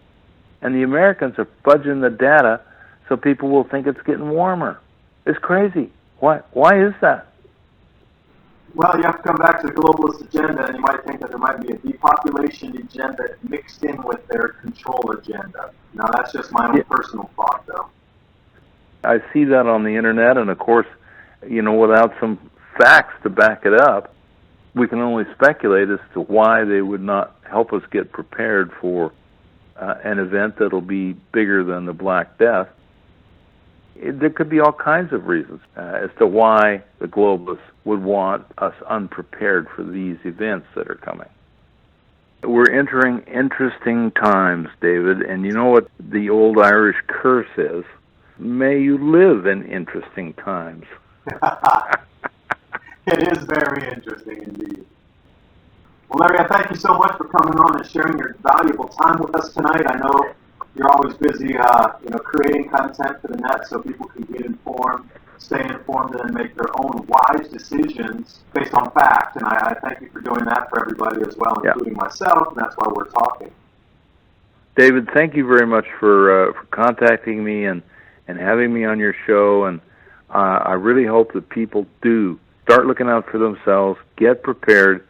and the Americans are fudging the data so people will think it's getting warmer. It's crazy. Why is that? Well, you have to come back to the globalist agenda, and you might think that there might be a depopulation agenda mixed in with their control agenda. Now, that's just my own personal thought, though. I see that on the internet, and of course, you know, without some facts to back it up, we can only speculate as to why they would not help us get prepared for an event that'll be bigger than the Black Death. There could be all kinds of reasons as to why the globalists would want us unprepared for these events that are coming. We're entering interesting times, David, and you know what the old Irish curse is? May you live in interesting times. It is very interesting indeed. Well, Larry, I thank you so much for coming on and sharing your valuable time with us tonight. I know you're always busy, creating content for the net so people can get informed, stay informed, and make their own wise decisions based on fact. And I thank you for doing that for everybody as well, including myself, and that's why we're talking. David, thank you very much for contacting me and having me on your show. And I really hope that people do start looking out for themselves, get prepared,